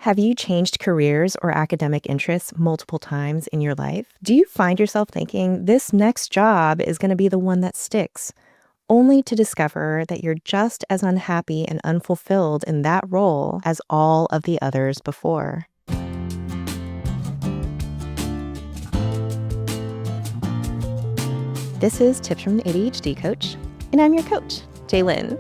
Have you changed careers or academic interests multiple times in your life? Do you find yourself thinking this next job is going to be the one that sticks, only to discover that you're just as unhappy and unfulfilled in that role as all of the others before? This is Tips from an ADHD Coach, and I'm your coach, Jaye.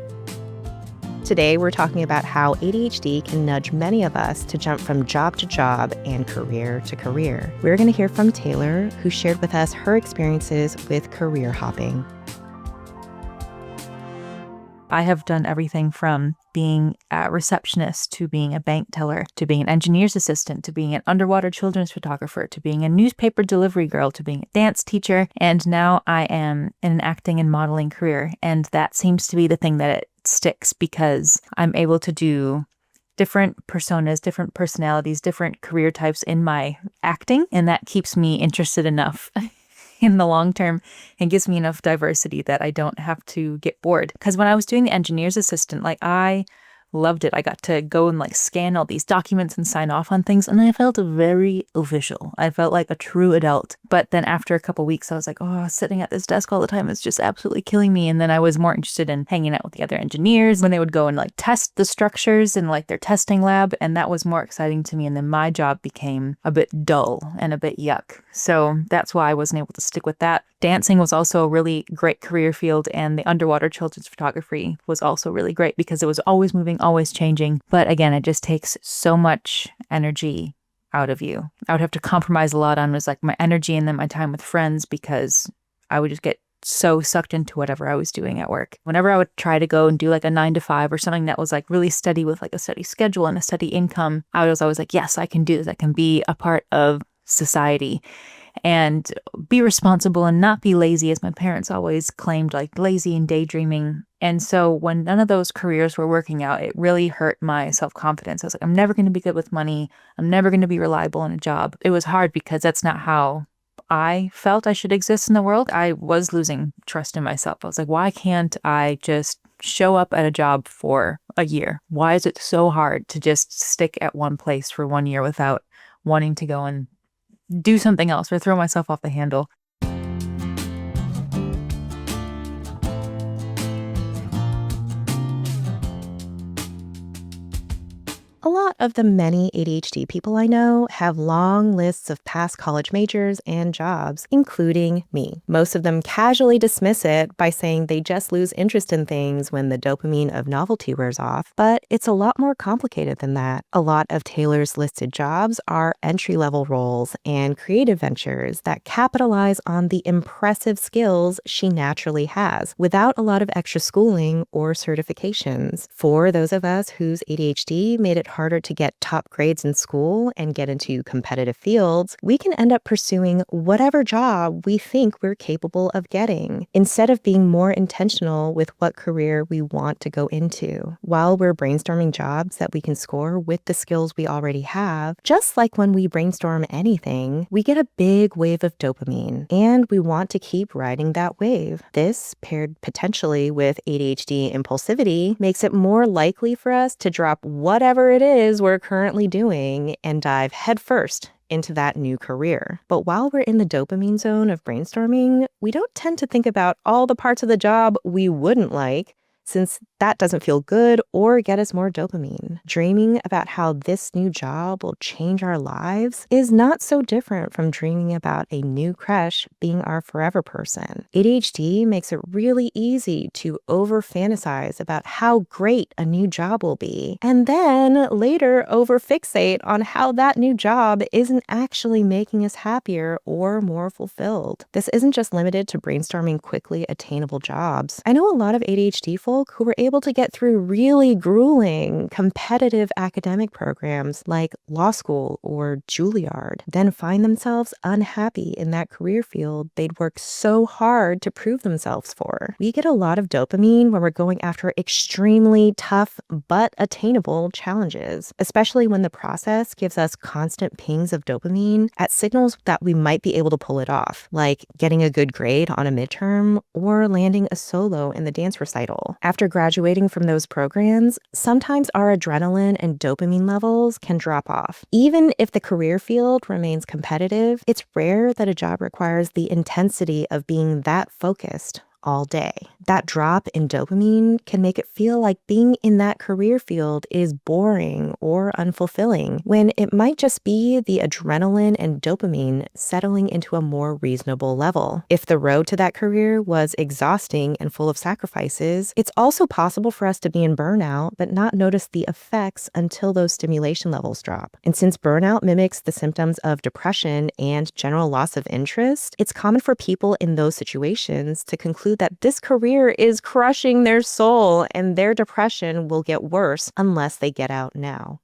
Today, we're talking about how ADHD can nudge many of us to jump from job to job and career to career. We're going to hear from Taylor, who shared with us her experiences with career hopping. I have done everything from being a receptionist to being a bank teller to being an engineer's assistant to being an underwater children's photographer to being a newspaper delivery girl to being a dance teacher. And now I am in an acting and modeling career. And that seems to be the thing that it sticks because I'm able to do different personas, different personalities, different career types in my acting. And that keeps me interested enough in the long term and gives me enough diversity that I don't have to get bored. Because when I was doing the engineer's assistant, I loved it. I got to go and scan all these documents and sign off on things. And I felt very official. I felt like a true adult. But then after a couple weeks, I was like, oh, sitting at this desk all the time is just absolutely killing me. And then I was more interested in hanging out with the other engineers when they would go and test the structures in their testing lab. And that was more exciting to me. And then my job became a bit dull and a bit yuck. So that's why I wasn't able to stick with that. Dancing was also a really great career field, and the underwater children's photography was also really great because it was always moving, always changing. But again, it just takes so much energy out of you. I would have to compromise a lot on my energy and then my time with friends because I would just get so sucked into whatever I was doing at work. Whenever I would try to go and do a 9-to-5 or something that was really steady with a steady schedule and a steady income, I was always yes, I can do this. I can be a part of society and be responsible and not be lazy, as my parents always claimed, lazy and daydreaming. And so when none of those careers were working out, it really hurt my self-confidence. I was I'm never going to be good with money. I'm never going to be reliable in a job. It was hard because that's not how I felt I should exist in the world. I was losing trust in myself. I was why can't I just show up at a job for a year? Why is it so hard to just stick at one place for 1 year without wanting to go and do something else or throw myself off the handle? A lot of the many ADHD people I know have long lists of past college majors and jobs, including me. Most of them casually dismiss it by saying they just lose interest in things when the dopamine of novelty wears off, but it's a lot more complicated than that. A lot of Taylor's listed jobs are entry-level roles and creative ventures that capitalize on the impressive skills she naturally has without a lot of extra schooling or certifications. For those of us whose ADHD made it harder to get top grades in school and get into competitive fields, we can end up pursuing whatever job we think we're capable of getting, instead of being more intentional with what career we want to go into. While we're brainstorming jobs that we can score with the skills we already have, just like when we brainstorm anything, we get a big wave of dopamine, and we want to keep riding that wave. This, paired potentially with ADHD impulsivity, makes it more likely for us to drop whatever it is we're currently doing and dive headfirst into that new career. But while we're in the dopamine zone of brainstorming, we don't tend to think about all the parts of the job we wouldn't like, since that doesn't feel good or get us more dopamine. Dreaming about how this new job will change our lives is not so different from dreaming about a new crush being our forever person. ADHD makes it really easy to over-fantasize about how great a new job will be, and then later over-fixate on how that new job isn't actually making us happier or more fulfilled. This isn't just limited to brainstorming quickly attainable jobs. I know a lot of ADHD folk who were able to get through really grueling, competitive academic programs like law school or Juilliard, then find themselves unhappy in that career field they'd worked so hard to prove themselves for. We get a lot of dopamine when we're going after extremely tough but attainable challenges, especially when the process gives us constant pings of dopamine at signals that we might be able to pull it off, like getting a good grade on a midterm or landing a solo in the dance recital. After graduating graduating from those programs, sometimes our adrenaline and dopamine levels can drop off. Even if the career field remains competitive, it's rare that a job requires the intensity of being that focused all day. That drop in dopamine can make it feel like being in that career field is boring or unfulfilling, when it might just be the adrenaline and dopamine settling into a more reasonable level. If the road to that career was exhausting and full of sacrifices, it's also possible for us to be in burnout but not notice the effects until those stimulation levels drop. And since burnout mimics the symptoms of depression and general loss of interest, it's common for people in those situations to conclude that this career is crushing their soul and their depression will get worse unless they get out now.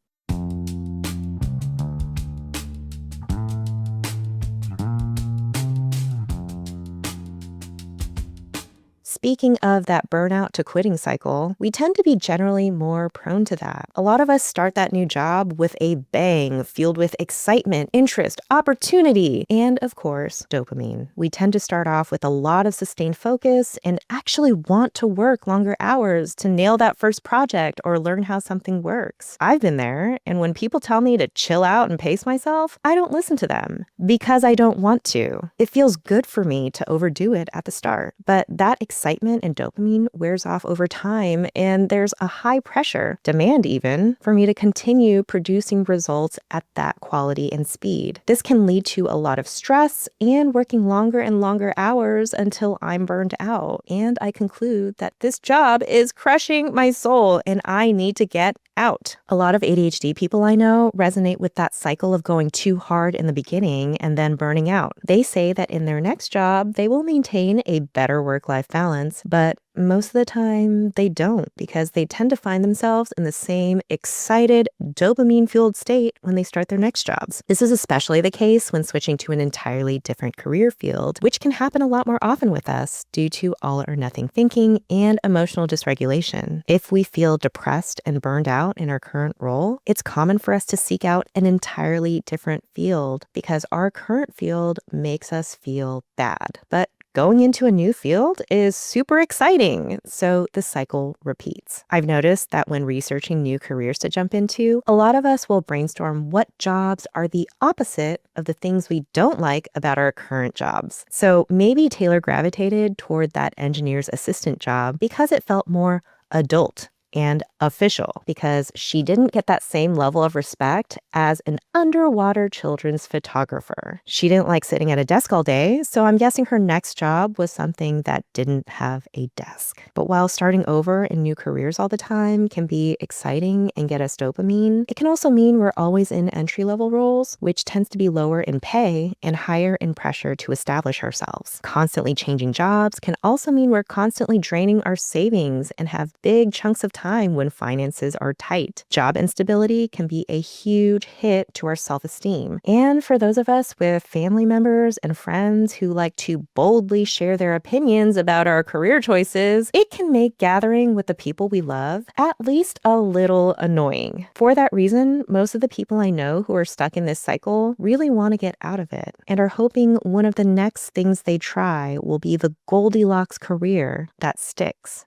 Speaking of that burnout to quitting cycle, we tend to be generally more prone to that. A lot of us start that new job with a bang, fueled with excitement, interest, opportunity, and of course, dopamine. We tend to start off with a lot of sustained focus and actually want to work longer hours to nail that first project or learn how something works. I've been there, and when people tell me to chill out and pace myself, I don't listen to them because I don't want to. It feels good for me to overdo it at the start, but that excitement and dopamine wears off over time, and there's a high pressure, demand even, for me to continue producing results at that quality and speed. This can lead to a lot of stress and working longer and longer hours until I'm burned out, and I conclude that this job is crushing my soul and I need to get out. A lot of ADHD people I know resonate with that cycle of going too hard in the beginning and then burning out. They say that in their next job, they will maintain a better work-life balance, but most of the time they don't, because they tend to find themselves in the same excited, dopamine-fueled state when they start their next jobs. This is especially the case when switching to an entirely different career field, which can happen a lot more often with us due to all-or-nothing thinking and emotional dysregulation. If we feel depressed and burned out in our current role, it's common for us to seek out an entirely different field because our current field makes us feel bad. But going into a new field is super exciting, so the cycle repeats. I've noticed that when researching new careers to jump into, a lot of us will brainstorm what jobs are the opposite of the things we don't like about our current jobs. So maybe Taylor gravitated toward that engineer's assistant job because it felt more adult and official, because she didn't get that same level of respect as an underwater children's photographer. She didn't like sitting at a desk all day, so I'm guessing her next job was something that didn't have a desk. But while starting over in new careers all the time can be exciting and get us dopamine, it can also mean we're always in entry-level roles, which tends to be lower in pay and higher in pressure to establish ourselves. Constantly changing jobs can also mean we're constantly draining our savings and have big chunks of time when finances are tight. Job instability can be a huge hit to our self-esteem. And for those of us with family members and friends who like to boldly share their opinions about our career choices, it can make gathering with the people we love at least a little annoying. For that reason, most of the people I know who are stuck in this cycle really want to get out of it and are hoping one of the next things they try will be the Goldilocks career that sticks.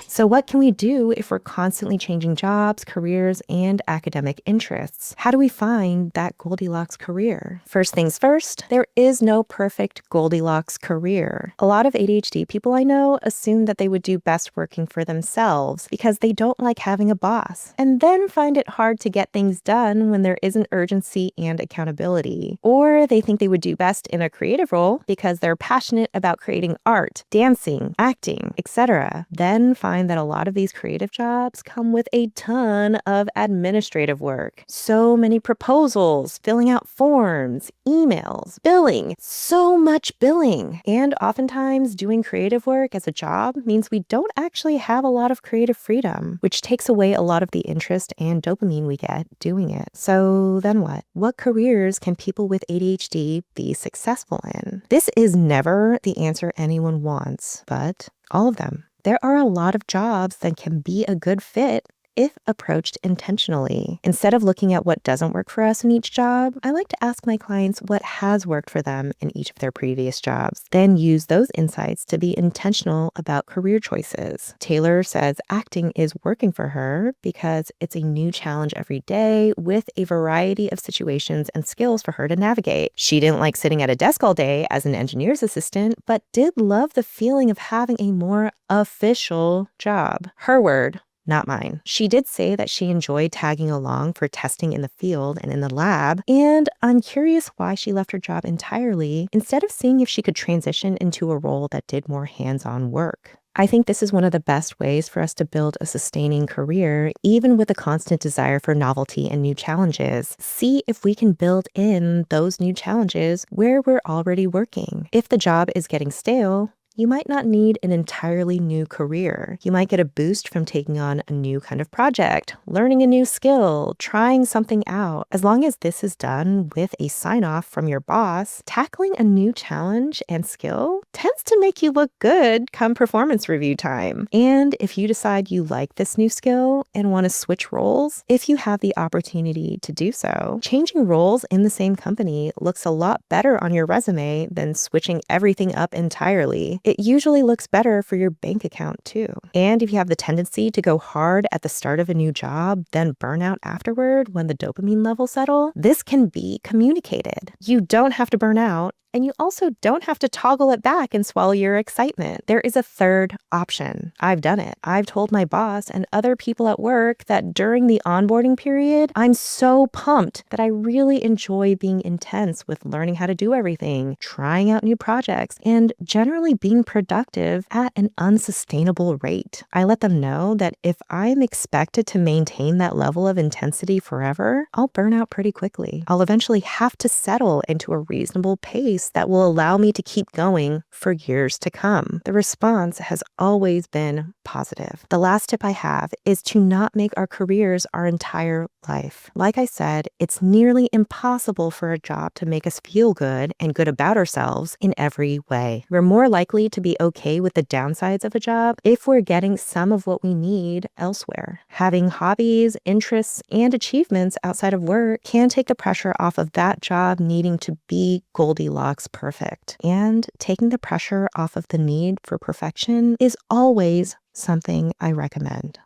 So what can we do if we're constantly changing jobs, careers, and academic interests? How do we find that Goldilocks career? First things first, there is no perfect Goldilocks career. A lot of ADHD people I know assume that they would do best working for themselves because they don't like having a boss, and then find it hard to get things done when there isn't urgency and accountability. Or they think they would do best in a creative role because they're passionate about creating art, dancing, acting, etc. Then find that a lot of these creative jobs come with a ton of administrative work. So many proposals, filling out forms, emails, billing, so much billing. And oftentimes doing creative work as a job means we don't actually have a lot of creative freedom, which takes away a lot of the interest and dopamine we get doing it. So then what? What careers can people with ADHD be successful in? This is never the answer anyone wants, but all of them. There are a lot of jobs that can be a good fit if approached intentionally. Instead of looking at what doesn't work for us in each job, I like to ask my clients what has worked for them in each of their previous jobs, then use those insights to be intentional about career choices. Taylor says acting is working for her because it's a new challenge every day with a variety of situations and skills for her to navigate. She didn't like sitting at a desk all day as an engineer's assistant, but did love the feeling of having a more official job. Her word, not mine. She did say that she enjoyed tagging along for testing in the field and in the lab, and I'm curious why she left her job entirely instead of seeing if she could transition into a role that did more hands-on work. I think this is one of the best ways for us to build a sustaining career, even with a constant desire for novelty and new challenges. See if we can build in those new challenges where we're already working. If the job is getting stale, you might not need an entirely new career. You might get a boost from taking on a new kind of project, learning a new skill, trying something out. As long as this is done with a sign-off from your boss, tackling a new challenge and skill tends to make you look good come performance review time. And if you decide you like this new skill and want to switch roles, if you have the opportunity to do so, changing roles in the same company looks a lot better on your resume than switching everything up entirely. It usually looks better for your bank account too. And if you have the tendency to go hard at the start of a new job, then burn out afterward when the dopamine levels settle, this can be communicated. You don't have to burn out, and you also don't have to toggle it back and swallow your excitement. There is a third option. I've done it. I've told my boss and other people at work that during the onboarding period, I'm so pumped that I really enjoy being intense with learning how to do everything, trying out new projects, and generally being productive at an unsustainable rate. I let them know that if I'm expected to maintain that level of intensity forever, I'll burn out pretty quickly. I'll eventually have to settle into a reasonable pace that will allow me to keep going for years to come. The response has always been positive. The last tip I have is to not make our careers our entire life. Like I said, it's nearly impossible for a job to make us feel good and good about ourselves in every way. We're more likely to be okay with the downsides of a job if we're getting some of what we need elsewhere. Having hobbies, interests, and achievements outside of work can take the pressure off of that job needing to be Goldilocks perfect. And taking the pressure off of the need for perfection is always something I recommend.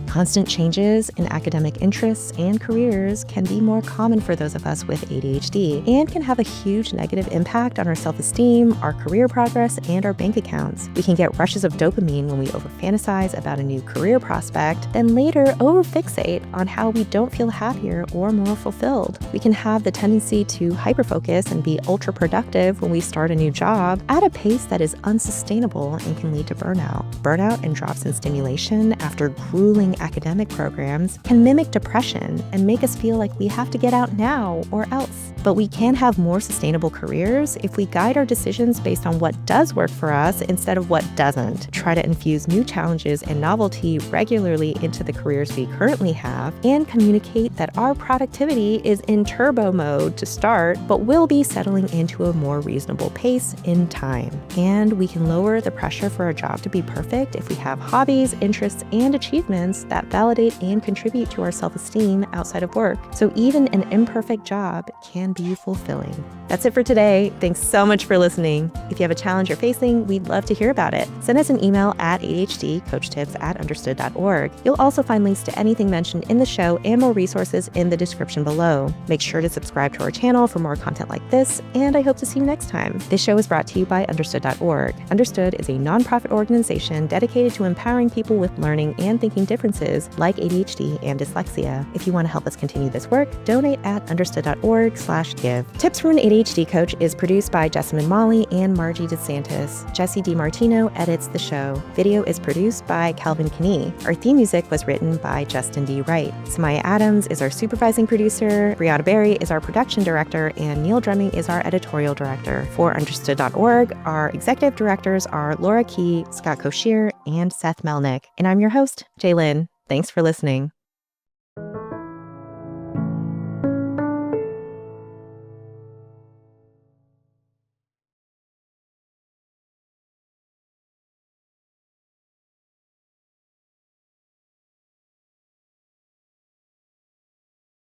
Constant changes in academic interests and careers can be more common for those of us with ADHD and can have a huge negative impact on our self-esteem, our career progress, and our bank accounts. We can get rushes of dopamine when we over-fantasize about a new career prospect, then later over-fixate on how we don't feel happier or more fulfilled. We can have the tendency to hyper-focus and be ultra-productive when we start a new job at a pace that is unsustainable and can lead to burnout. Burnout and drops in stimulation after grueling academic programs can mimic depression and make us feel like we have to get out now or else. But we can have more sustainable careers if we guide our decisions based on what does work for us instead of what doesn't. Try to infuse new challenges and novelty regularly into the careers we currently have, and communicate that our productivity is in turbo mode to start, but will be settling into a more reasonable pace in time. And we can lower the pressure for a job to be perfect if we have hobbies, interests, and achievements that validate and contribute to our self-esteem outside of work. So even an imperfect job can be fulfilling. That's it for today. Thanks so much for listening. If you have a challenge you're facing, we'd love to hear about it. Send us an email at ADHDcoachtips@understood.org. You'll also find links to anything mentioned in the show and more resources in the description below. Make sure to subscribe to our channel for more content like this, and I hope to see you next time. This show is brought to you by Understood.org. Understood is a nonprofit organization dedicated to empowering people with learning and thinking differences like ADHD and dyslexia. If you want to help us continue this work, donate at understood.org/give. Tips from an ADHD Coach is produced by Jessamine Molly and Margie DeSantis. Jesse DiMartino edits the show. Video is produced by Calvin Kinney. Our theme music was written by Justin D. Wright. Samaya Adams is our supervising producer, Brianna Berry is our production director, and Neil Drumming is our editorial director. For Understood.org, our executive directors are Laura Key, Scott Koshier, and Seth Melnick. And I'm your host, Jaye. Thanks for listening.